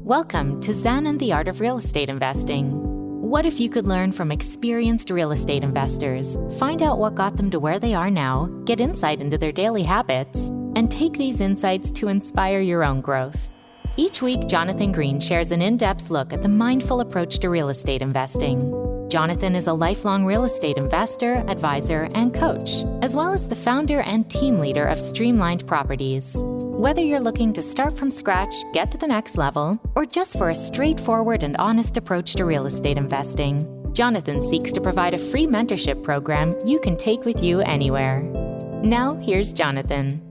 Welcome to Zen and the Art of Real Estate Investing. What if you could learn from experienced real estate investors, find out what got them to where they are now, get insight into their daily habits, and take these insights to inspire your own growth? Each week, Jonathan Green shares an in-depth look at the mindful approach to real estate investing. Jonathan is a lifelong real estate investor, advisor, and coach, as well as the founder and team leader of Streamlined Properties. Whether you're looking to start from scratch, get to the next level, or just for a straightforward and honest approach to real estate investing, Jonathan seeks to provide a free mentorship program you can take with you anywhere. Now, here's Jonathan.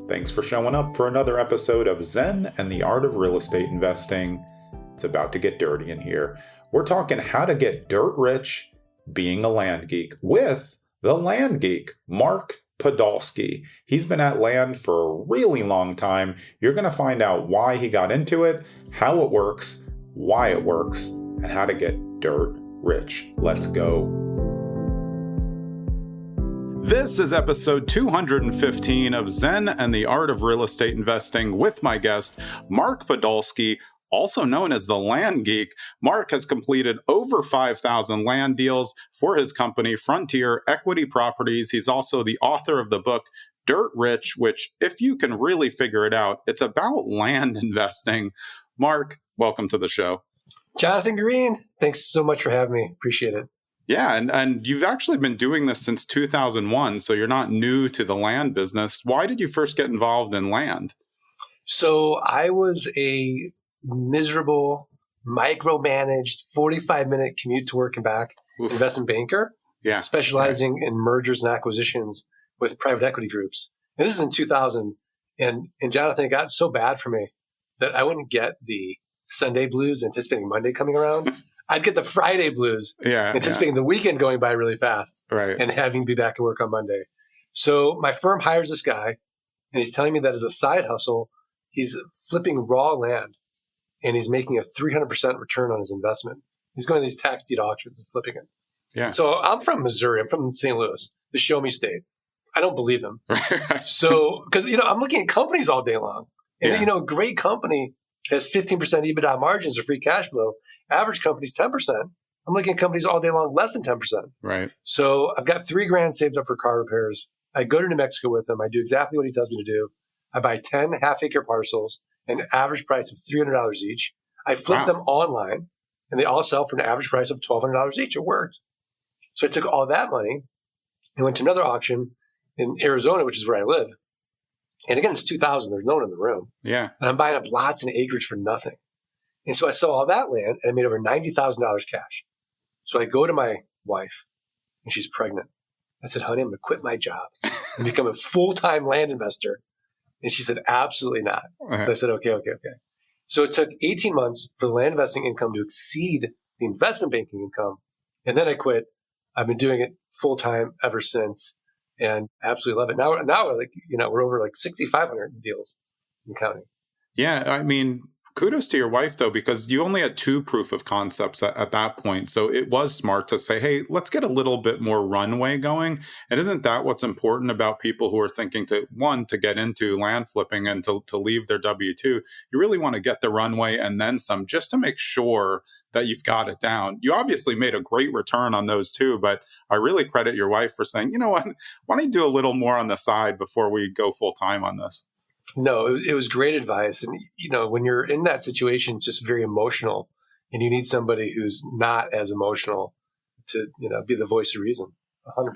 Thanks for showing up for another episode of Zen and the Art of Real Estate Investing. It's about to get dirty in here. We're talking how to get dirt rich being a land geek with the Land Geek, Mark Podolsky. He's been at land for a really long time. You're going to find out why he got into it, how it works, why it works, and how to get dirt rich. Let's go. This is episode 215 of Zen and the Art of Real Estate Investing with my guest, Mark Podolsky, also known as the Land Geek. Mark has completed over 5,000 land deals for his company, Frontier Equity Properties. He's also the author of the book, Dirt Rich, which, if you can really figure it out, it's about land investing. Mark, welcome to the show. Jonathan Green, thanks so much for having me. Appreciate it. Yeah, and you've actually been doing this since 2001, so you're not new to the land business. Why did you first get involved in land? So I was a miserable, micromanaged 45-minute commute to work and back investment banker, specializing in mergers and acquisitions with private equity groups. And this is in 2000. And Jonathan, it got so bad for me that I wouldn't get the Sunday blues anticipating Monday coming around. I'd get the Friday blues anticipating the weekend going by really fast and having to be back at work on Monday. So my firm hires this guy, and he's telling me that as a side hustle, he's flipping raw land. And he's making a 300% return on his investment. He's going to these tax deed auctions and flipping it. Yeah. So I'm from Missouri. I'm from St. Louis, the show me state. I don't believe him. So, because, I'm looking at companies all day long. And, a great company has 15% EBITDA margins or free cash flow. Average company's 10%. I'm looking at companies all day long, less than 10%. Right. So I've got $3,000 saved up for car repairs. I go to New Mexico with him. I do exactly what he tells me to do. I buy 10 half-acre parcels, an average price of $300 each. I flip them online, and they all sell for an average price of $1,200 each. It worked. So I took all that money and went to another auction in Arizona, which is where I live. And again, it's 2000. There's no one in the room. Yeah. And I'm buying up lots and acreage for nothing. And so I sell all that land, and I made over $90,000 cash. So I go to my wife, and she's pregnant. I said, honey, I'm going to quit my job and become a full-time land investor. And she said, absolutely not. So I said, okay. So it took 18 months for the land investing income to exceed the investment banking income. And then I quit. I've been doing it full time ever since and absolutely love it. Now we're over like 6,500 deals and counting. Yeah. I mean, kudos to your wife, though, because you only had two proof of concepts at that point. So it was smart to say, hey, let's get a little bit more runway going. And isn't that what's important about people who are thinking to get into land flipping and to leave their W-2? You really want to get the runway and then some, just to make sure that you've got it down. You obviously made a great return on those two, but I really credit your wife for saying, you know what, why don't you do a little more on the side before we go full time on this? No, it was great advice. And, when you're in that situation, it's just very emotional, and you need somebody who's not as emotional to, be the voice of reason 100%.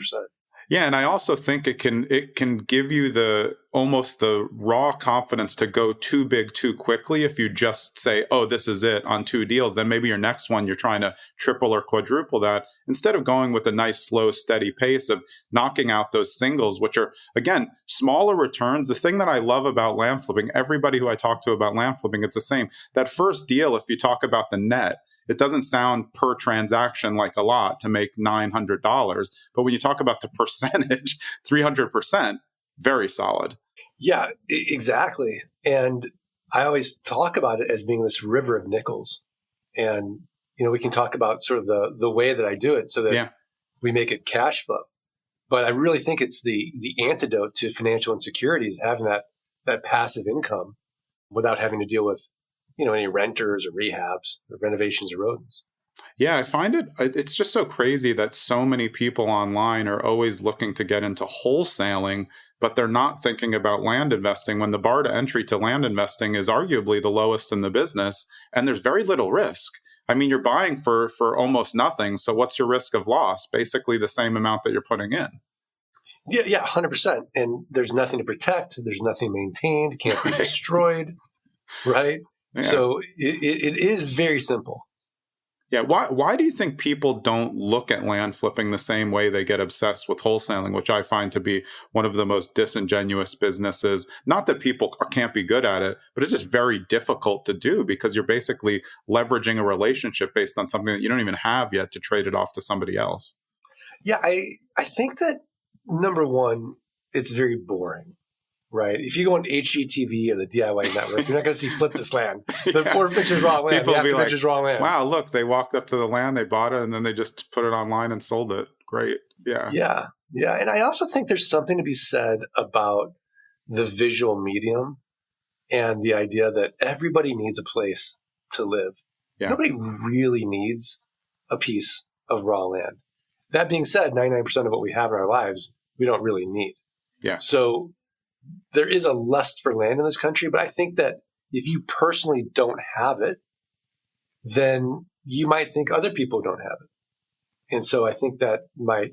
Yeah. And I also think it can give you almost the raw confidence to go too big too quickly. If you just say, oh, this is it on two deals, then maybe your next one, you're trying to triple or quadruple that instead of going with a nice, slow, steady pace of knocking out those singles, which are, again, smaller returns. The thing that I love about land flipping, everybody who I talk to about land flipping, it's the same. That first deal, if you talk about the net, it doesn't sound per transaction like a lot to make $900. But when you talk about the percentage, 300%, very solid. Yeah, exactly. And I always talk about it as being this river of nickels. And, we can talk about sort of the way that I do it so that we make it cash flow. But I really think it's the antidote to financial insecurity is having that passive income without having to deal with, any renters or rehabs or renovations or rodents. Yeah, I find it's just so crazy that so many people online are always looking to get into wholesaling, but they're not thinking about land investing when the bar to entry to land investing is arguably the lowest in the business, and there's very little risk. I mean, you're buying for almost nothing, so what's your risk of loss? Basically the same amount that you're putting in. Yeah, 100%. And there's nothing to protect. There's nothing maintained. It can't be destroyed, right? Yeah. So it is very simple. Yeah. Why do you think people don't look at land flipping the same way they get obsessed with wholesaling, which I find to be one of the most disingenuous businesses? Not that people can't be good at it, but it's just very difficult to do because you're basically leveraging a relationship based on something that you don't even have yet to trade it off to somebody else. Yeah, I think that, number one, it's very boring. Right. If you go on HGTV or the DIY network, you're not going to see flip this land. The 4 pictures wrong land. People the will be pictures wrong land. Wow, look, they walked up to the land, they bought it, and then they just put it online and sold it. Great. Yeah. Yeah. Yeah. And I also think there's something to be said about the visual medium and the idea that everybody needs a place to live. Yeah. Nobody really needs a piece of raw land. That being said, 99% of what we have in our lives, we don't really need. Yeah. So there is a lust for land in this country, but I think that if you personally don't have it, then you might think other people don't have it. And so I think that might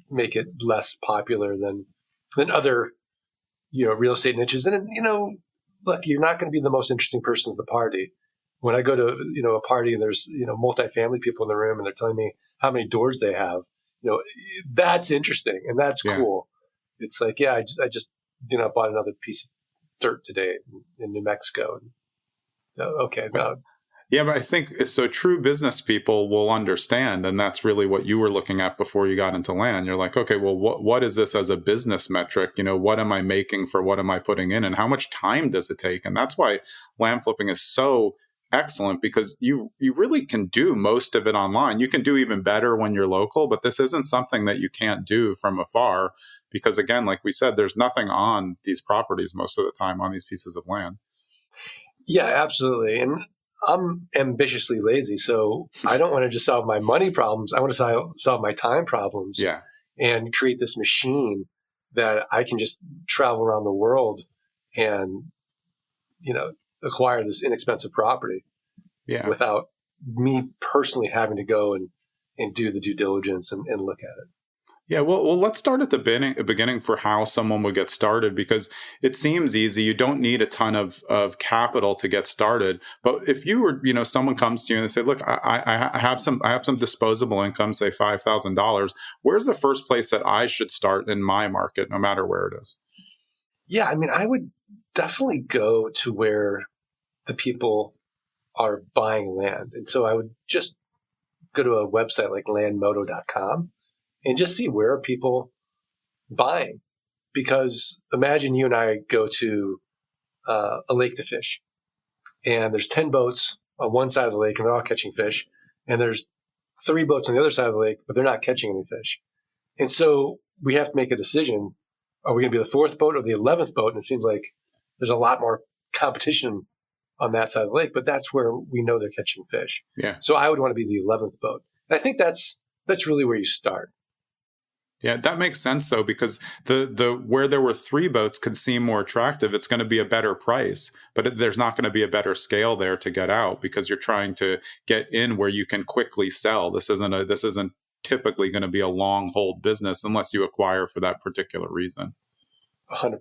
make it less popular than other, real estate niches. And, look, you're not going to be the most interesting person at the party. When I go to, a party and there's, multifamily people in the room and they're telling me how many doors they have, that's interesting and that's cool. It's like, yeah, I just bought another piece of dirt today in New Mexico. Okay. No. Yeah, but I think so. True business people will understand, and that's really what you were looking at before you got into land. You're like, okay, well, what is this as a business metric? What am I making for what am I putting in, and how much time does it take? And that's why land flipping is so excellent, because you really can do most of it online. You can do even better when you're local, but this isn't something that you can't do from afar. Because again, like we said, there's nothing on these properties most of the time on these pieces of land. Yeah, absolutely. And I'm ambitiously lazy. So I don't want to just solve my money problems. I want to solve my time problems. Yeah. And create this machine that I can just travel around the world and, acquire this inexpensive property. Yeah. Without me personally having to go and do the due diligence and look at it. Yeah, well, let's start at the beginning for how someone would get started, because it seems easy. You don't need a ton of capital to get started. But if you were, someone comes to you and they say, "Look, I have some disposable income, say $5,000. Where's the first place that I should start in my market, no matter where it is?" Yeah, I mean, I would definitely go to where the people are buying land, and so I would just go to a website like landmodo.com. And just see where are people buying. Because imagine you and I go to a lake to fish. And there's 10 boats on one side of the lake and they're all catching fish. And there's 3 boats on the other side of the lake, but they're not catching any fish. And so we have to make a decision. Are we going to be the 4th boat or the 11th boat? And it seems like there's a lot more competition on that side of the lake, but that's where we know they're catching fish. Yeah. So I would want to be the 11th boat. And I think that's really where you start. Yeah, that makes sense though, because the where there were 3 boats could seem more attractive. It's going to be a better price, but there's not going to be a better scale there to get out, because you're trying to get in where you can quickly sell. This isn't typically going to be a long hold business unless you acquire for that particular reason. 100%.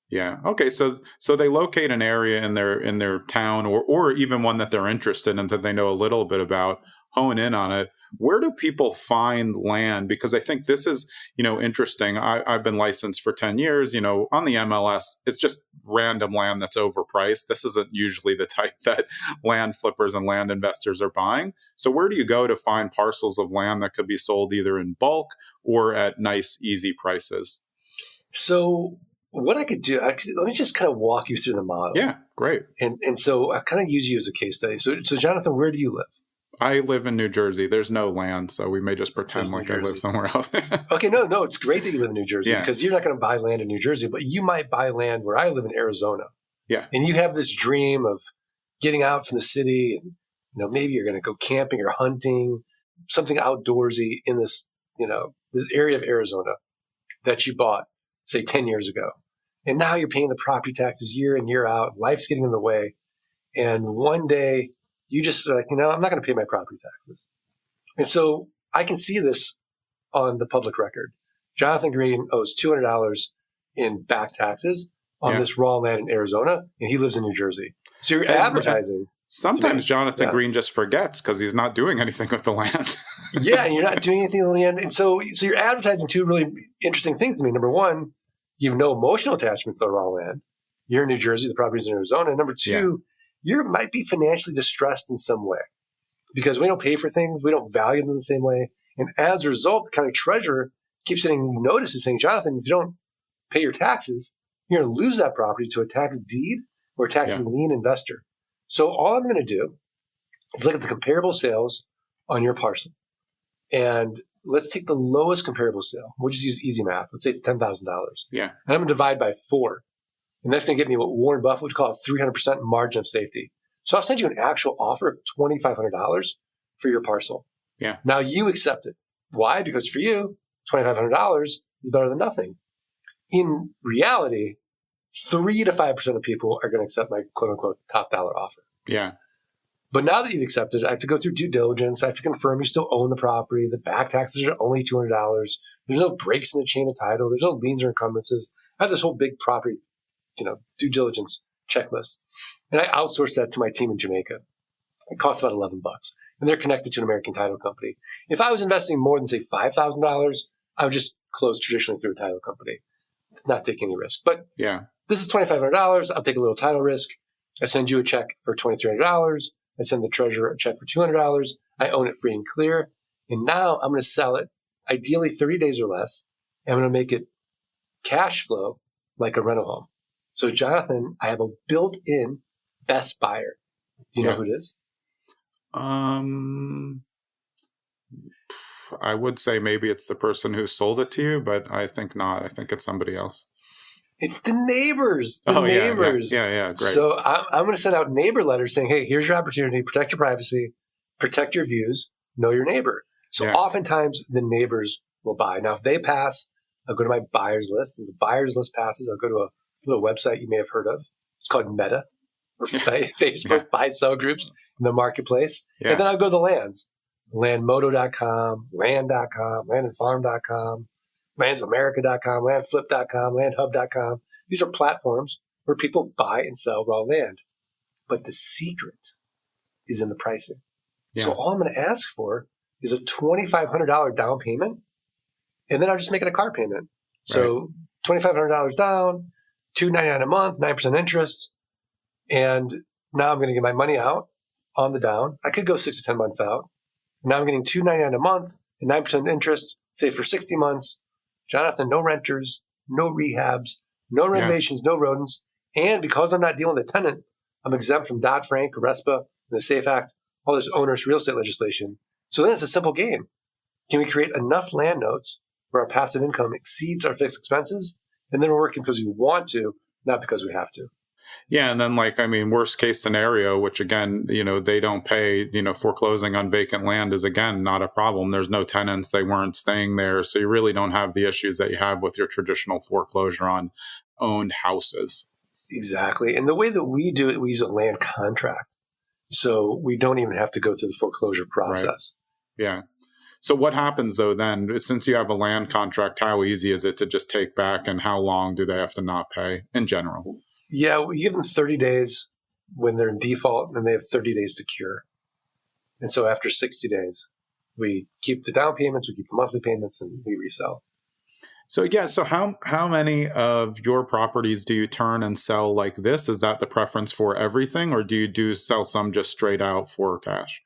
Yeah. Okay. So they locate an area in their town or even one that they're interested in, that they know a little bit about, hone in on it. Where do people find land? Because I think this is, interesting. I've been licensed for 10 years, on the MLS, it's just random land that's overpriced. This isn't usually the type that land flippers and land investors are buying. So where do you go to find parcels of land that could be sold either in bulk or at nice, easy prices? So what I could do, let me just kind of walk you through the model. Yeah, great. And so I kind of use you as a case study. So Jonathan, where do you live? I live in New Jersey. There's no land, so we may just pretend like I live somewhere else. Okay, no, it's great that you live in New Jersey, because you're not going to buy land in New Jersey, but you might buy land where I live in Arizona. Yeah. And you have this dream of getting out from the city and, maybe you're going to go camping or hunting, something outdoorsy in this, this area of Arizona that you bought, say 10 years ago. And now you're paying the property taxes year in, year out. Life's getting in the way. And one day you just like, I'm not going to pay my property taxes. And so I can see this on the public record. Jonathan Green owes $200 in back taxes on this raw land in Arizona, and he lives in New Jersey. So you're advertising. Sometimes Jonathan Green just forgets because he's not doing anything with the land. Yeah, and you're not doing anything with the land. And so you're advertising two really interesting things to me. Number one, you have no emotional attachment to the raw land. You're in New Jersey, the property's in Arizona. And number two, you might be financially distressed in some way because we don't pay for things. We don't value them the same way. And as a result, the county treasurer keeps getting notices saying, Jonathan, if you don't pay your taxes, you're going to lose that property to a tax deed or a tax lien investor. So all I'm going to do is look at the comparable sales on your parcel. And let's take the lowest comparable sale. We'll just use easy math. Let's say it's $10,000. Yeah. And I'm going to divide by 4. And that's going to get me what Warren Buffett would call a 300% margin of safety. So I'll send you an actual offer of $2,500 for your parcel. Yeah. Now you accept it. Why? Because for you, $2,500 is better than nothing. In reality, 3 to 5% of people are going to accept my quote unquote top dollar offer. Yeah. But now that you've accepted, I have to go through due diligence. I have to confirm you still own the property. The back taxes are only $200. There's no breaks in the chain of title. There's no liens or encumbrances. I have this whole big property, due diligence checklist. And I outsource that to my team in Jamaica. It costs about $11. And they're connected to an American title company. If I was investing more than, say, $5,000, I would just close traditionally through a title company, not take any risk. But this is $2,500. I'll take a little title risk. I send you a check for $2,300. I send the treasurer a check for $200. I own it free and clear. And now I'm going to sell it, ideally 30 days or less. And I'm going to make it cash flow like a rental home. So, Jonathan, I have a built-in best buyer. Do you know who it is? I would say maybe it's the person who sold it to you, but I think not. I think it's somebody else. It's the neighbors. Neighbors. Yeah, great. So I'm going to send out neighbor letters saying, hey, here's your opportunity. Protect your privacy. Protect your views. Know your neighbor. So oftentimes the neighbors will buy. Now, if they pass, I'll go to my buyers list. And the buyers list passes, I'll go to a little website you may have heard of. It's called Meta, or Facebook buy-sell groups in the marketplace. Yeah. And then I'll go to the lands. Landmodo.com, land.com, landandfarm.com, landsamerica.com, landflip.com, landhub.com. These are platforms where people buy and sell raw land. But the secret is in the pricing. Yeah. So all I'm going to ask for is a $2,500 down payment, and then I'll just make it a car payment. So $2,500 down, $299 a month, 9% interest, and now I'm going to get my money out on the down. I could go 6 to 10 months out. Now I'm getting $299 a month and 9% interest, say for 60 months. Jonathan, no renters, no rehabs, no renovations, no rodents. And because I'm not dealing with a tenant, I'm exempt from Dodd-Frank, RESPA, and the SAFE Act, all this onerous real estate legislation. So then it's a simple game. Can we create enough land notes where our passive income exceeds our fixed expenses? And then we're working because we want to, not because we have to. Yeah. And then worst case scenario, which again, they don't pay, foreclosing on vacant land is again, not a problem. There's no tenants. They weren't staying there. So you really don't have the issues that you have with your traditional foreclosure on owned houses. Exactly. And the way that we do it, we use a land contract. So we don't even have to go through the foreclosure process. Right. Yeah. So what happens though then, since you have a land contract, how easy is it to just take back and how long do they have to not pay in general? Yeah, we give them 30 days when they're in default, and they have 30 days to cure. And so after 60 days, we keep the down payments, we keep the monthly payments, and we resell. So how many of your properties do you turn and sell like this? Is that the preference for everything, or do you sell some just straight out for cash?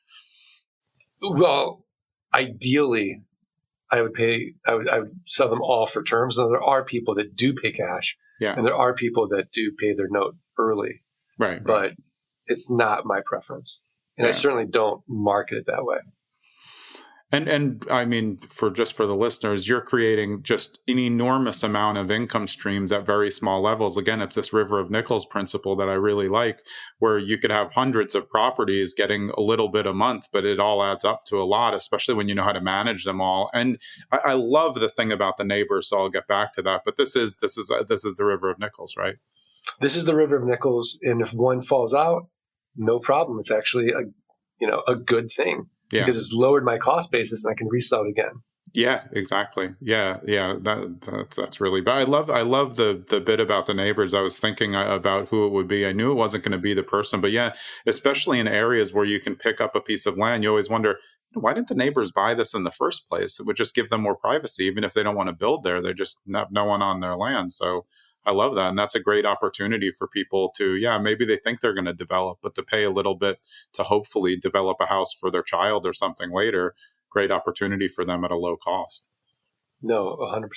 Well, ideally, I would sell them all for terms. Though there are people that do pay cash. Yeah. And there are people that do pay their note early. Right. But it's not my preference. And I certainly don't market it that way. And I mean, for the listeners, you're creating just an enormous amount of income streams at very small levels. Again, it's this river of nickels principle that I really like, where you could have hundreds of properties getting a little bit a month, but it all adds up to a lot, especially when you know how to manage them all. And I love the thing about the neighbors, so I'll get back to that. But this is the river of nickels, right? This is the river of nickels, and if one falls out, no problem. It's actually a good thing. Yeah. Because it's lowered my cost basis and I can resell it again. Yeah, exactly. Yeah. That's really bad. I love the bit about the neighbors. I was thinking about who it would be. I knew it wasn't going to be the person, but yeah, especially in areas where you can pick up a piece of land, you always wonder, why didn't the neighbors buy this in the first place? It would just give them more privacy. Even if they don't want to build there, they just have no one on their land. So I love that. And that's a great opportunity for people to, maybe they think they're going to develop, but to pay a little bit to hopefully develop a house for their child or something later. Great opportunity for them at a low cost. No, 100%.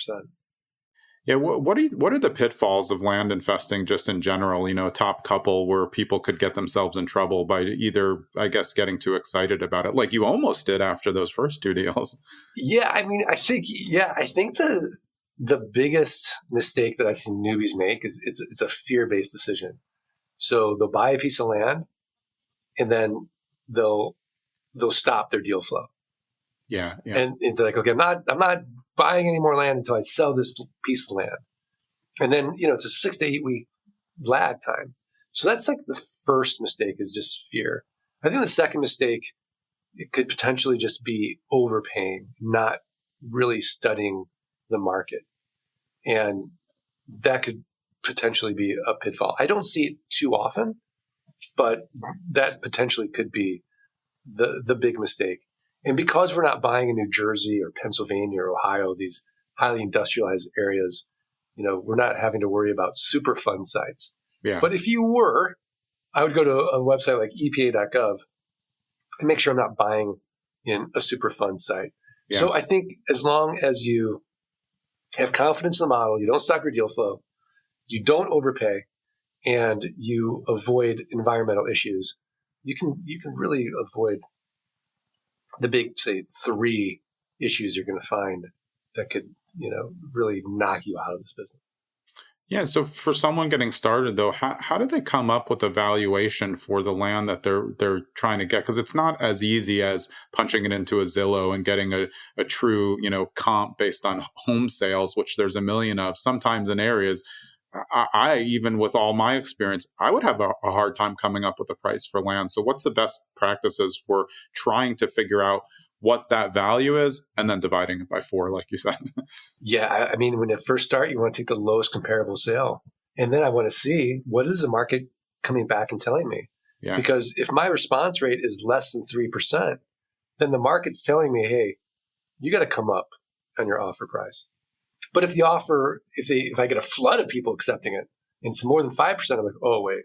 Yeah. What are the pitfalls of land investing just in general? A top couple where people could get themselves in trouble by either, I guess, getting too excited about it, like you almost did after those first two deals. Yeah. I mean, I think the biggest mistake that I see newbies make is it's a fear-based decision. So they'll buy a piece of land and then they'll stop their deal flow. Yeah. And it's like, okay, I'm not buying any more land until I sell this piece of land. And then, it's a 6 to 8 week lag time. So that's like the first mistake is just fear. I think the second mistake, it could potentially just be overpaying, not really studying the market. And that could potentially be a pitfall. I don't see it too often, but that potentially could be the big mistake. And because we're not buying in New Jersey or Pennsylvania or Ohio, these highly industrialized areas, we're not having to worry about Superfund sites. Yeah. But if you were, I would go to a website like EPA.gov and make sure I'm not buying in a Superfund site. Yeah. So I think as long as you have confidence in the model, you don't stop your deal flow, you don't overpay, and you avoid environmental issues, you can really avoid the big, say, 3 issues you're going to find that could, really knock you out of this business. Yeah. So for someone getting started, though, how do they come up with a valuation for the land that they're trying to get? Because it's not as easy as punching it into a Zillow and getting a true, comp based on home sales, which there's a million of. Sometimes in areas, I even with all my experience, I would have a hard time coming up with a price for land. So what's the best practices for trying to figure out what that value is and then dividing it by 4, like you said? Yeah. I mean, when you first start, you want to take the lowest comparable sale. And then I want to see what is the market coming back and telling me. Yeah. Because if my response rate is less than 3%, then the market's telling me, hey, you got to come up on your offer price. But if the offer, if I get a flood of people accepting it and it's more than 5%, I'm like, oh, wait,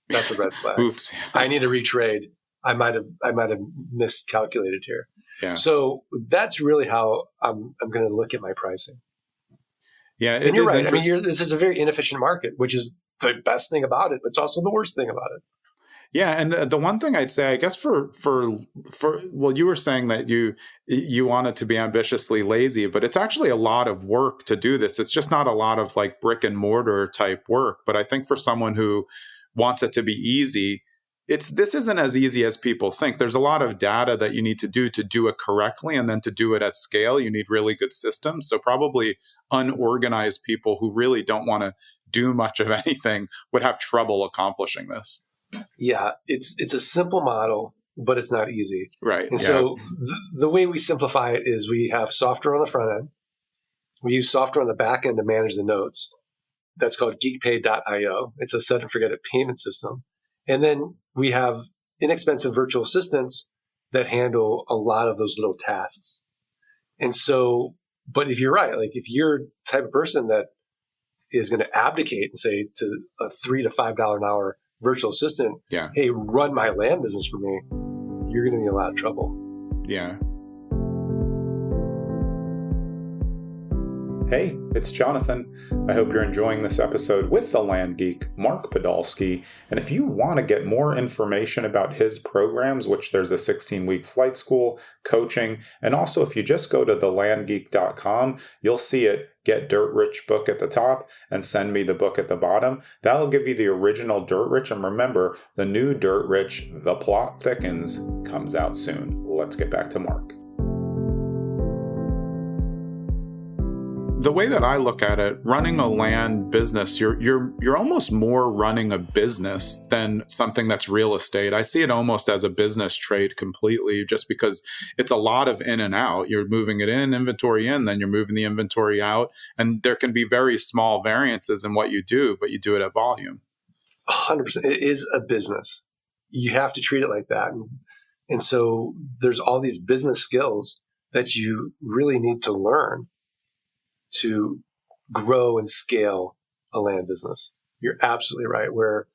that's a red flag. Oops. I need to retrade. I might have miscalculated here. Yeah. So that's really how I'm going to look at my pricing. Yeah, and you're right. I mean, this is a very inefficient market, which is the best thing about it, but it's also the worst thing about it. Yeah, and the one thing I'd say, I guess for well, you were saying that you want it to be ambitiously lazy, but it's actually a lot of work to do this. It's just not a lot of like brick and mortar type work. But I think for someone who wants it to be easy, this isn't as easy as people think. There's a lot of data that you need to do it correctly, and then to do it at scale, you need really good systems. So probably unorganized people who really don't want to do much of anything would have trouble accomplishing this. Yeah, it's a simple model, but it's not easy. Right. And so the way we simplify it is we have software on the front end. We use software on the back end to manage the notes. That's called geekpay.io. It's a set and forget it payment system. And then we have inexpensive virtual assistants that handle a lot of those little tasks. And so, but if you're right, like if you're the type of person that is going to abdicate and say to a $3 to $5 an hour virtual assistant, hey, run my land business for me, you're going to be in a lot of trouble. Yeah. Hey, it's Jonathan. I hope you're enjoying this episode with the Land Geek, Mark Podolsky. And if you want to get more information about his programs, which there's a 16-week flight school, coaching, and also if you just go to thelandgeek.com, you'll see it, Get Dirt Rich book at the top and Send Me the book at the bottom. That'll give you the original Dirt Rich. And remember, the new Dirt Rich, The Plot Thickens, comes out soon. Let's get back to Mark. The way that I look at it, running a land business, you're almost more running a business than something that's real estate. I see it almost as a business trade completely, just because it's a lot of in and out. You're moving it in, inventory in, then you're moving the inventory out. And there can be very small variances in what you do, but you do it at volume. 100%. It is a business. You have to treat it like that. And so there's all these business skills that you really need to learn to grow and scale a land business. You're absolutely right. Where,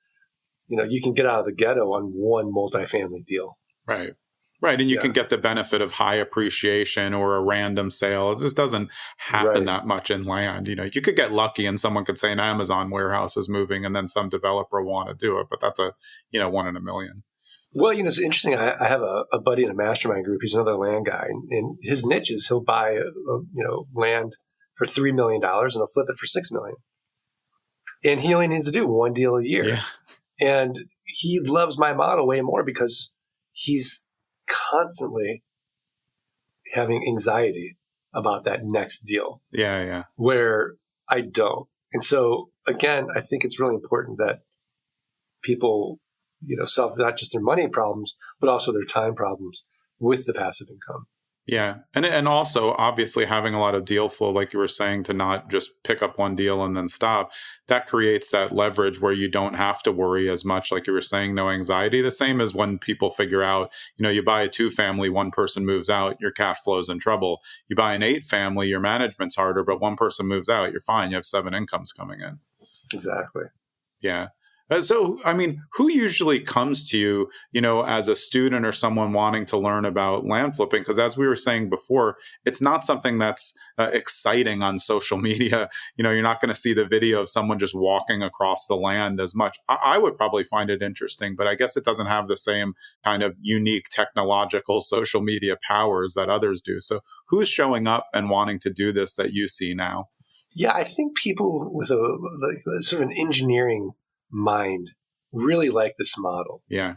you can get out of the ghetto on one multifamily deal. Right. And you can get the benefit of high appreciation or a random sale. It just doesn't happen that much in land. You could get lucky and someone could say an Amazon warehouse is moving and then some developer will want to do it. But that's a, 1 in a million. Well, it's interesting. I have a buddy in a mastermind group. He's another land guy. And his niche is he'll buy, land for $3 million and he'll flip it for $6 million. And he only needs to do one deal a year. Yeah. And he loves my model way more because he's constantly having anxiety about that next deal. Yeah. Where I don't. And so again, I think it's really important that people, solve not just their money problems, but also their time problems with the passive income. Yeah. And also, obviously, having a lot of deal flow, like you were saying, to not just pick up one deal and then stop, that creates that leverage where you don't have to worry as much. Like you were saying, no anxiety. The same as when people figure out, you buy a 2-family, one person moves out, your cash flow is in trouble. You buy an 8-family, your management's harder, but one person moves out, you're fine. You have 7 incomes coming in. Exactly. Yeah. So, who usually comes to you, as a student or someone wanting to learn about land flipping? Because as we were saying before, it's not something that's exciting on social media. You're not going to see the video of someone just walking across the land as much. I would probably find it interesting, but I guess it doesn't have the same kind of unique technological social media powers that others do. So who's showing up and wanting to do this that you see now? Yeah, I think people with a sort of an engineering mind really like this model. Yeah.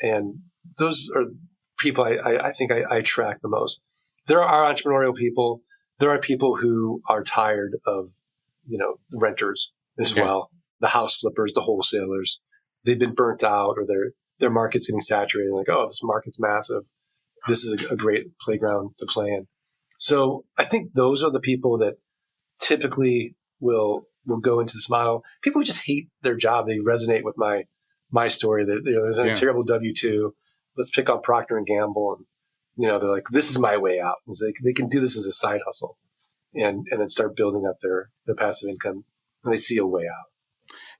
And those are people I think I track the most. There are entrepreneurial people. There are people who are tired of, renters as well, the house flippers, the wholesalers. They've been burnt out or their market's getting saturated. Like, oh, this market's massive. This is a great playground to play in. So I think those are the people that typically will go into this model. People who just hate their job, they resonate with my story. They're a terrible W-2. Let's pick on Procter and Gamble, and they're like, this is my way out. So they can do this as a side hustle, and then start building up their passive income, and they see a way out.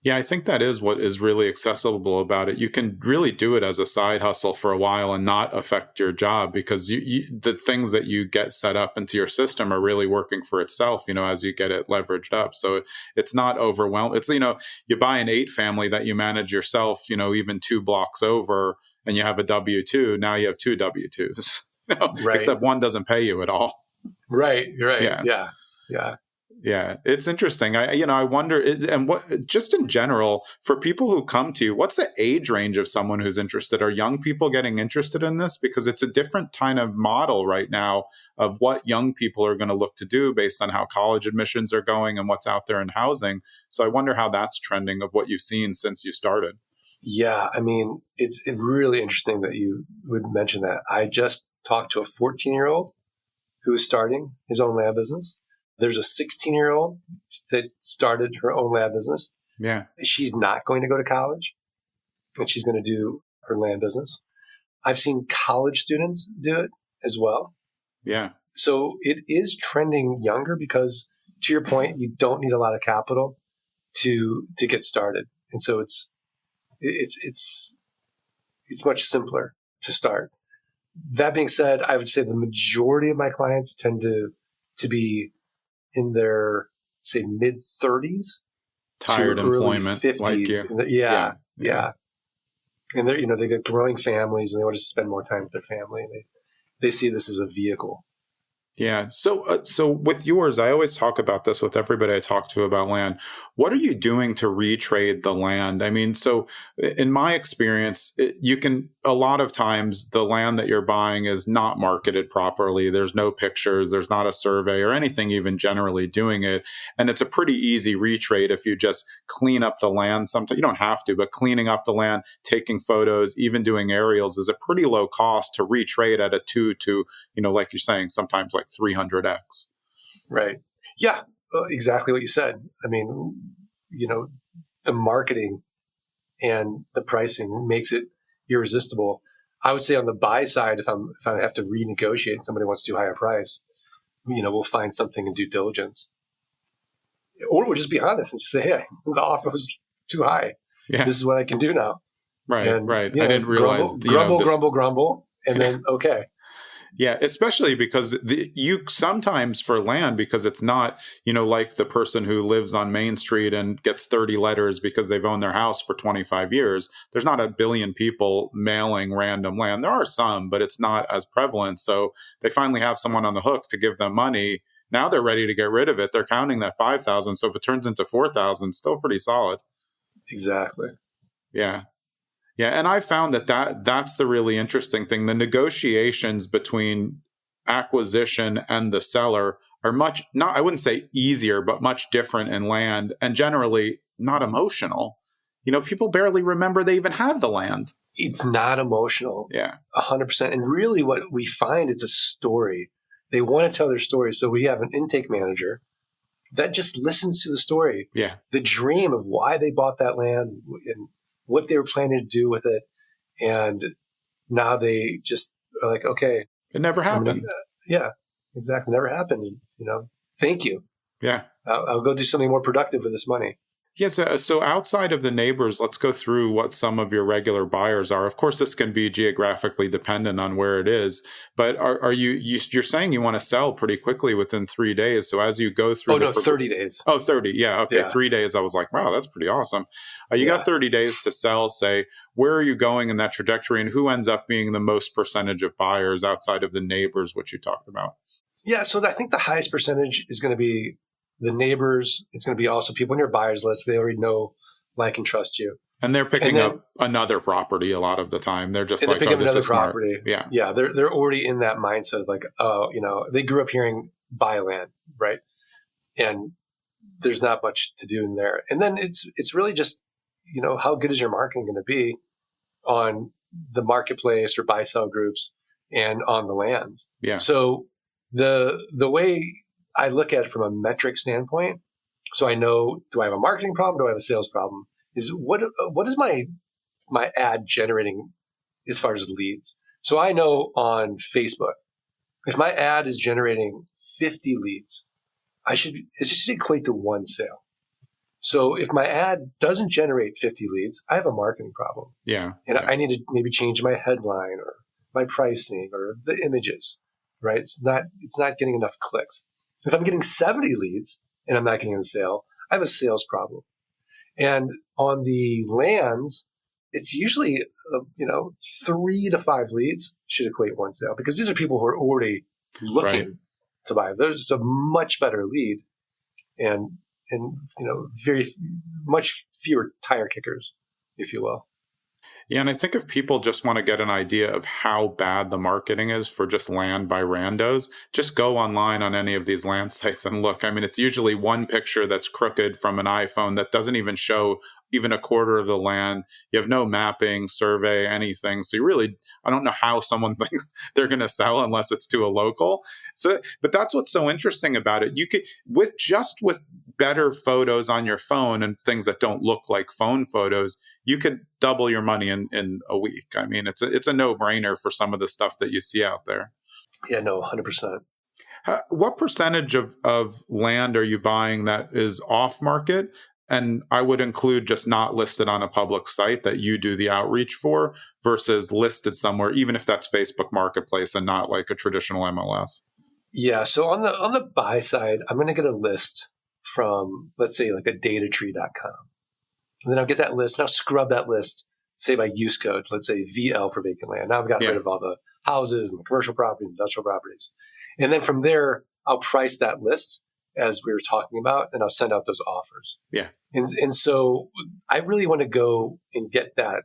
Yeah, I think that is what is really accessible about it. You can really do it as a side hustle for a while and not affect your job because the things that you get set up into your system are really working for itself, as you get it leveraged up. So it's not overwhelming. It's, you buy an 8-family that you manage yourself, even 2 blocks over, and you have a W-2. Now you have 2 W-2s, right. Except one doesn't pay you at all. Right. Yeah. Yeah, it's interesting. I wonder, and what, just in general, for people who come to you, what's the age range of someone who's interested? Are young people getting interested in this? Because it's a different kind of model right now of what young people are going to look to do based on how college admissions are going and what's out there in housing. So I wonder how that's trending of what you've seen since you started. Yeah, it's really interesting that you would mention that. I just talked to a 14-year-old who is starting his own lab business. There's a 16-year-old that started her own lab business. Yeah. She's not going to go to college, and she's going to do her land business. I've seen college students do it as well. Yeah. So it is trending younger because, to your point, you don't need a lot of capital to get started. And so it's much simpler to start. That being said, I would say the majority of my clients tend to be in their, say, mid 30s, tired to employment, early 50s. like you. Yeah. And they're, they got growing families and they want to spend more time with their family. And they see this as a vehicle. Yeah. So with yours, I always talk about this with everybody I talk to about land. What are you doing to retrade the land? I mean, so in my experience, you can, a lot of times the land that you're buying is not marketed properly. There's no pictures. There's not a survey or anything even generally doing it. And it's a pretty easy retrade if you just clean up the land. Sometimes you don't have to, but cleaning up the land, taking photos, even doing aerials is a pretty low cost to retrade at a 2 to, like you're saying, sometimes like 300x. Right. Yeah, exactly what you said. I mean, the marketing and the pricing makes it irresistible. I would say on the buy side, if I have to renegotiate, somebody wants too high a price, we'll find something in due diligence, or we'll just be honest and just say, hey, the offer was too high. Yeah. This is what I can do now. Right. And, right. I didn't realize. Grumble, and then okay. Yeah, especially because you sometimes for land, because it's not, like the person who lives on Main Street and gets 30 letters because they've owned their house for 25 years. There's not a billion people mailing random land. There are some, but it's not as prevalent. So they finally have someone on the hook to give them money. Now they're ready to get rid of it. They're counting that 5,000. So if it turns into 4,000, still pretty solid. Exactly. Yeah. Yeah, and I found that's the really interesting thing. The negotiations between acquisition and the seller are much, not, I wouldn't say easier, but much different in land, and generally not emotional. People barely remember they even have the land. It's not emotional. Yeah. 100%. And really what we find is a story. They want to tell their story. So we have an intake manager that just listens to the story. Yeah. The dream of why they bought that land and what they were planning to do with it. And now they just are like, okay. It never happened. Yeah, exactly. Never happened. Thank you. Yeah. I'll go do something more productive with this money. Yes. So outside of the neighbors, let's go through what some of your regular buyers are. Of course, this can be geographically dependent on where it is. But you're saying you want to sell pretty quickly within 3 days. So as you go through, 30 days. Oh, 30. Yeah. Okay. Yeah. 3 days. I was like, wow, that's pretty awesome. You got 30 days to sell. Say, where are you going in that trajectory, and who ends up being the most percentage of buyers outside of the neighbors, which you talked about? Yeah. So I think the highest percentage is going to be the neighbors. It's going to be also people on your buyers list. They already know, like, and trust you. And they're picking up another property a lot of the time. They're just like, oh, this is property. Smart. Yeah. Yeah. They're already in that mindset of like, oh, they grew up hearing buy land, right? And there's not much to do in there. And then it's really just, how good is your marketing going to be on the marketplace or buy sell groups and on the lands? Yeah. So the way I look at it from a metric standpoint, so I know, do I have a marketing problem? Do I have a sales problem? Is what is my ad generating as far as leads? So I know on Facebook, if my ad is generating 50 leads, it should equate to one sale. So if my ad doesn't generate 50 leads, I have a marketing problem. Yeah. And I need to maybe change my headline or my pricing or the images, right? It's not getting enough clicks. If I'm getting 70 leads and I'm not getting a sale, I have a sales problem. And on the lands, it's usually, 3 to 5 leads should equate one sale, because these are people who are already looking to buy. There's just a much better lead and very much fewer tire kickers, if you will. Yeah, and I think if people just want to get an idea of how bad the marketing is for just land by randos, just go online on any of these land sites and look. I mean, it's usually one picture that's crooked from an iPhone that doesn't even show even a quarter of the land. You have no mapping, survey, anything. So I don't know how someone thinks they're going to sell unless it's to a local. So, but that's what's so interesting about it. You could, with better photos on your phone and things that don't look like phone photos, you could double your money in a week. I mean, it's a no-brainer for some of the stuff that you see out there. Yeah, no, 100%. What percentage of land are you buying that is off market? And I would include just not listed on a public site that you do the outreach for versus listed somewhere, even if that's Facebook Marketplace and not like a traditional MLS. Yeah. So on the buy side, I'm going to get a list from, let's say, like a datatree.com. And then I'll get that list and I'll scrub that list, say by use code, let's say VL for vacant land. Now I've got rid of all the houses and the commercial properties, industrial properties. And then from there, I'll price that list as we were talking about, and I'll send out those offers. Yeah. And so I really want to go and get that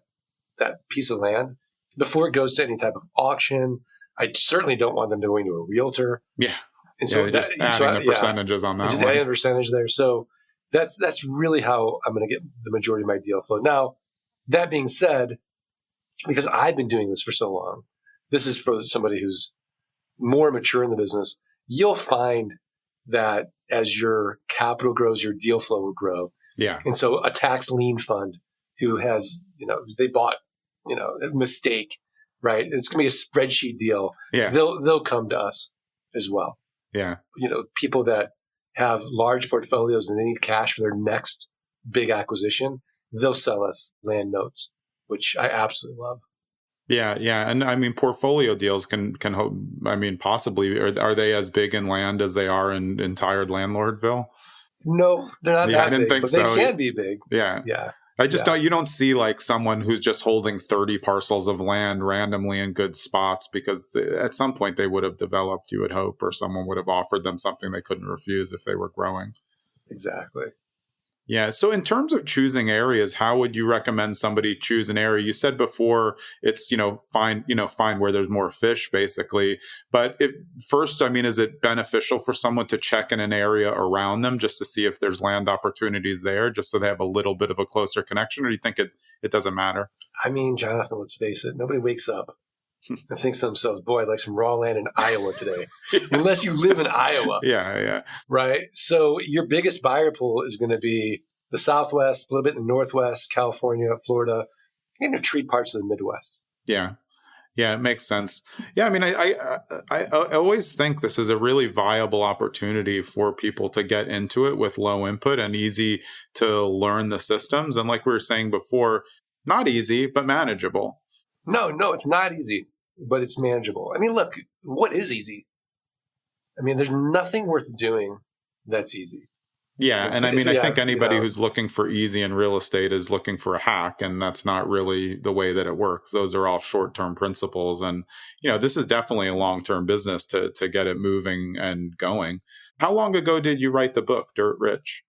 piece of land before it goes to any type of auction. I certainly don't want them going to a realtor. Yeah. And so just adding the percentages on that just one. adding the percentage there. So that's really how I'm going to get the majority of my deal flow. Now, that being said, because I've been doing this for so long, this is for somebody who's more mature in the business. You'll find that as your capital grows, your deal flow will grow. Yeah. And so a tax lien fund who has, they bought, a mistake, right? It's going to be a spreadsheet deal. Yeah. They'll come to us as well. Yeah. People that have large portfolios and they need cash for their next big acquisition, they'll sell us land notes, which I absolutely love. Yeah, yeah, and I mean, portfolio deals can possibly are they as big in land as they are in tired landlordville? No, they're not that I didn't big, think but so. they can be big. Yeah, yeah. I just don't. You don't see like someone who's just holding 30 parcels of land randomly in good spots because at some point they would have developed. You would hope, or someone would have offered them something they couldn't refuse if they were growing. Exactly. Yeah. So in terms of choosing areas, how would you recommend somebody choose an area? You said before it's, find where there's more fish basically. But is it beneficial for someone to check in an area around them just to see if there's land opportunities there, just so they have a little bit of a closer connection? Or do you think it doesn't matter? I mean, Jonathan, let's face it. Nobody wakes up and thinks to themselves, boy, I'd like some raw land in Iowa today. Unless you live in Iowa. Yeah, yeah. Right? So your biggest buyer pool is going to be the Southwest, a little bit in the Northwest, California, Florida, and the treat parts of the Midwest. Yeah. Yeah, it makes sense. Yeah, I mean, I always think this is a really viable opportunity for people to get into it with low input and easy to learn the systems. And like we were saying before, not easy, but manageable. No, it's not easy, but it's manageable. I mean, look, what is easy? I mean, there's nothing worth doing that's easy. Yeah, and I mean, I think anybody who's looking for easy in real estate is looking for a hack, and that's not really the way that it works. Those are all short-term principles, and this is definitely a long-term business to get it moving and going. How long ago did you write the book, Dirt Rich?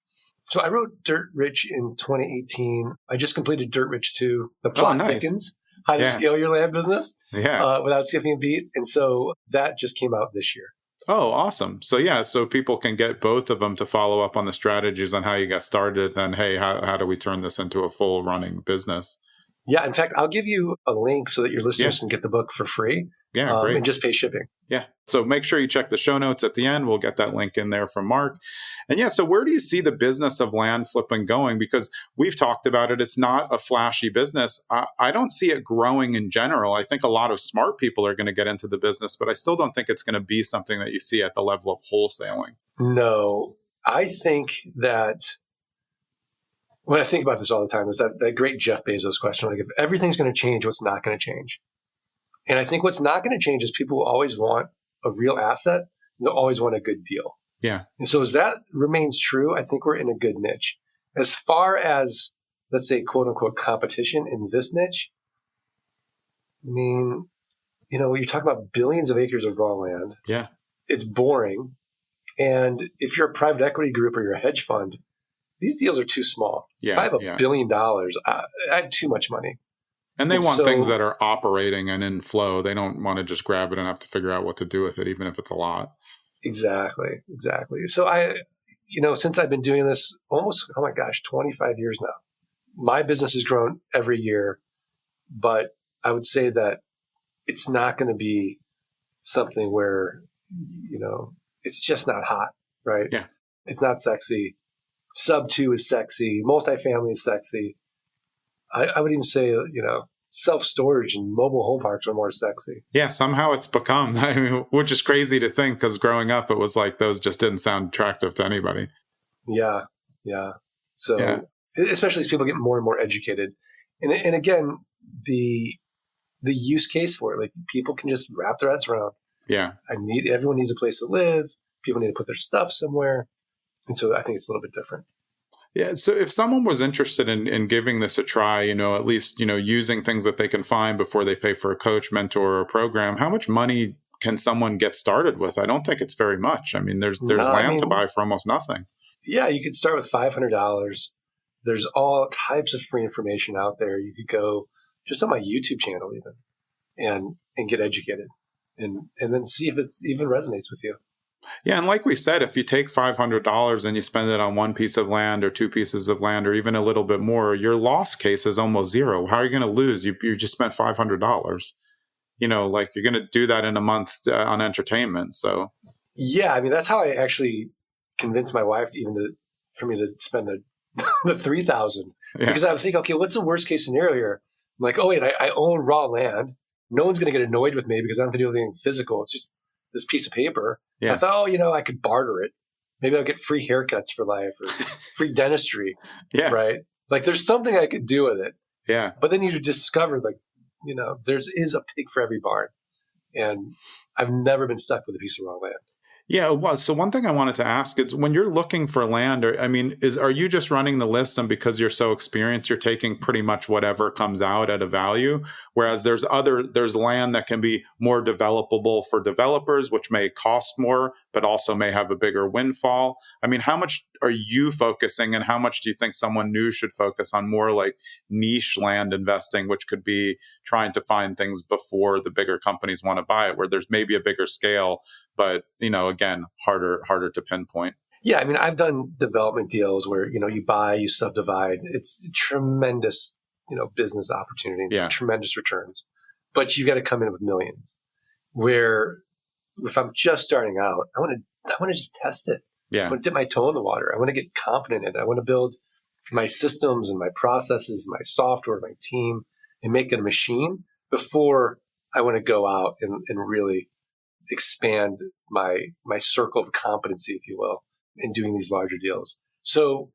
So I wrote Dirt Rich in 2018. I just completed Dirt Rich 2. The plot thickens. How to scale your land business without skipping a beat. And so that just came out this year. Oh, awesome. So so people can get both of them to follow up on the strategies on how you got started. Then, hey, how do we turn this into a full running business? Yeah. In fact, I'll give you a link so that your listeners can get the book for free. Yeah, great. And just pay shipping. Yeah. So make sure you check the show notes at the end. We'll get that link in there from Mark. And so where do you see the business of land flipping going? Because we've talked about it. It's not a flashy business. I don't see it growing in general. I think a lot of smart people are going to get into the business, but I still don't think it's going to be something that you see at the level of wholesaling. No, I think that when I think about this all the time is that great Jeff Bezos question, like if everything's going to change, what's not going to change? And I think what's not going to change is people will always want a real asset. They'll always want a good deal. Yeah. And so as that remains true, I think we're in a good niche. As far as, let's say, quote unquote, competition in this niche, I mean, you're talking about billions of acres of raw land. Yeah. It's boring. And if you're a private equity group or you're a hedge fund, these deals are too small. Yeah, if I have $1 billion, I have too much money. And they want things that are operating and in flow. They don't want to just grab it and have to figure out what to do with it, even if it's a lot. Exactly. So since I've been doing this almost, 25 years now, my business has grown every year, but I would say that it's not going to be something where, it's just not hot, right? Yeah. It's not sexy. Sub 2 is sexy. Multifamily is sexy. I would even say, self-storage and mobile home parks are more sexy. Yeah, somehow it's become, which is crazy to think because growing up, it was like those just didn't sound attractive to anybody. Yeah. So especially as people get more and more educated. And again, the use case for it, like people can just wrap their heads around, Yeah. Everyone needs a place to live. People need to put their stuff somewhere. And so I think it's a little bit different. Yeah. So if someone was interested in giving this a try, at least, using things that they can find before they pay for a coach, mentor, or a program, how much money can someone get started with? I don't think it's very much. I mean, there's land to buy for almost nothing. Yeah, you could start with $500. There's all types of free information out there. You could go just on my YouTube channel even and get educated and then see if it even resonates with you. Yeah. And like we said, if you take $500 and you spend it on one piece of land or two pieces of land or even a little bit more, your loss case is almost zero. How are you going to lose? You just spent $500. Like you're going to do that in a month on entertainment. So, yeah, I mean, that's how I actually convinced my wife for me to spend the $3,000 because I would think, okay, what's the worst case scenario here? I'm like, oh wait, I own raw land. No one's going to get annoyed with me because I don't have to do anything physical. It's just this piece of paper. Yeah. I thought, I could barter it. Maybe I'll get free haircuts for life or free dentistry. Yeah. Right. Like there's something I could do with it. Yeah. But then you discover there is a pig for every barn. And I've never been stuck with a piece of raw land. Yeah, it was. So one thing I wanted to ask is when you're looking for land, are you just running the list and because you're so experienced, you're taking pretty much whatever comes out at a value? Whereas there's land that can be more developable for developers, which may cost more, but also may have a bigger windfall. I mean, how much are you focusing and how much do you think someone new should focus on more like niche land investing, which could be trying to find things before the bigger companies want to buy it, where there's maybe a bigger scale, but, again, harder to pinpoint. Yeah. I mean, I've done development deals where, you buy, you subdivide. It's tremendous, business opportunity, tremendous returns, but you got to come in with millions. Where if I'm just starting out, I want to just test it. Yeah. I want to dip my toe in the water. I want to get confident in it. I want to build my systems and my processes, my software, my team, and make it a machine before I want to go out and really expand my circle of competency, if you will, in doing these larger deals. So,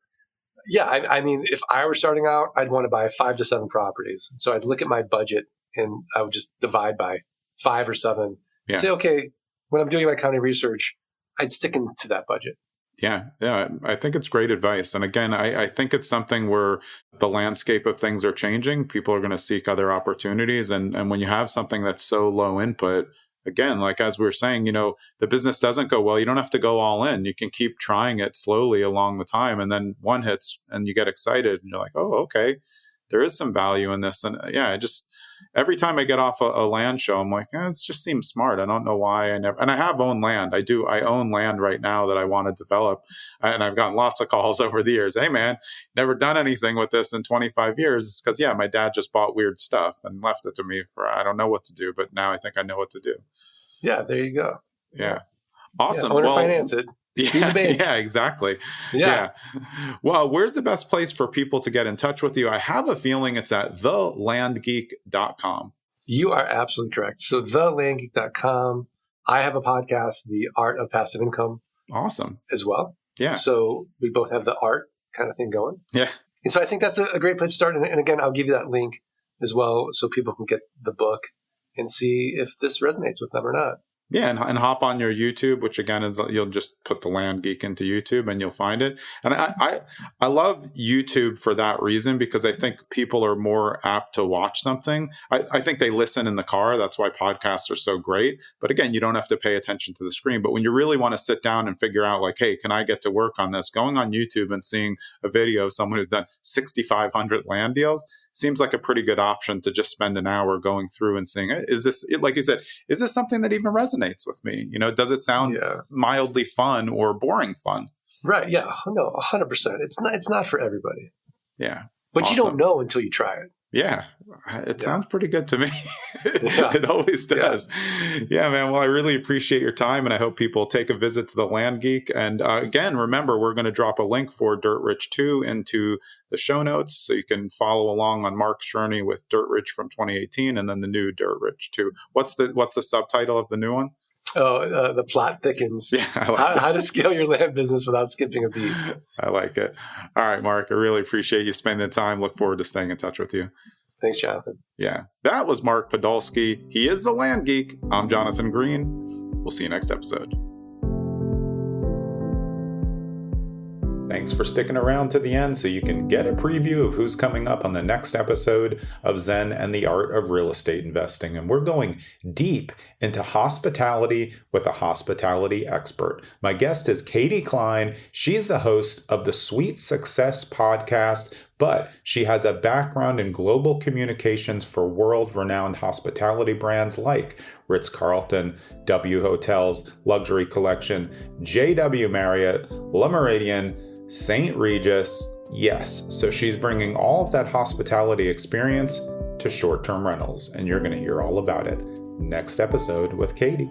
yeah, I mean, if I were starting out, I'd want to buy 5 to 7 properties. So I'd look at my budget and I would just divide by 5 or 7. Yeah. Say, okay, when I'm doing my county research, I'd stick into that budget. Yeah. I think it's great advice. And again, I think it's something where the landscape of things are changing. People are going to seek other opportunities. And when you have something that's so low input, again, like as we were saying, the business doesn't go well. You don't have to go all in. You can keep trying it slowly along the time. And then one hits and you get excited and you're like, oh, okay, there is some value in this. And every time I get off a land show, I'm like, this just seems smart. I don't know why and I have owned land. I own land right now that I want to develop. And I've gotten lots of calls over the years. Hey man, never done anything with this in 25 years. It's because, my dad just bought weird stuff and left it to me for, I don't know what to do, but now I think I know what to do. Yeah, there you go. Yeah. Awesome. I want to finance it. Yeah, exactly. Yeah. Well, where's the best place for people to get in touch with you? I have a feeling it's at thelandgeek.com. You are absolutely correct. So thelandgeek.com. I have a podcast, The Art of Passive Income. Awesome. As well. Yeah. So we both have the art kind of thing going. Yeah. And so I think that's a great place to start. And again, I'll give you that link as well so people can get the book and see if this resonates with them or not. Yeah, and hop on your YouTube, which again is you'll just put the Land Geek into YouTube and you'll find it. And I love YouTube for that reason because I think people are more apt to watch something. I think they listen in the car. That's why podcasts are so great. But again, you don't have to pay attention to the screen. But when you really want to sit down and figure out like, hey, can I get to work on this? Going on YouTube and seeing a video of someone who's done 6,500 land deals seems like a pretty good option to just spend an hour going through and seeing, is this, like you said, is this something that even resonates with me? Does it sound mildly fun or boring fun? Right. Yeah. No, 100%. It's not for everybody. Yeah. But awesome. You don't know until you try it. Yeah. It sounds pretty good to me. It always does. Yeah, man. Well, I really appreciate your time and I hope people take a visit to the Land Geek. And again, remember, we're going to drop a link for Dirt Rich 2 into the show notes so you can follow along on Mark's journey with Dirt Rich from 2018 and then the new Dirt Rich 2. What's the subtitle of the new one? Oh, the plot thickens. Yeah, how to scale your land business without skipping a beat. I like it. All right, Mark, I really appreciate you spending the time. Look forward to staying in touch with you. Thanks, Jonathan. Yeah, that was Mark Podolsky. He is the Land Geek. I'm Jonathan Green. We'll see you next episode. Thanks for sticking around to the end so you can get a preview of who's coming up on the next episode of Zen and the Art of Real Estate Investing. And we're going deep into hospitality with a hospitality expert. My guest is Katie Klein. She's the host of the Sweet Success podcast, but she has a background in global communications for world-renowned hospitality brands like Ritz-Carlton, W Hotels, Luxury Collection, JW Marriott, Le Méridien, St. Regis. Yes, so she's bringing all of that hospitality experience to short-term rentals, and you're going to hear all about it next episode with Katie.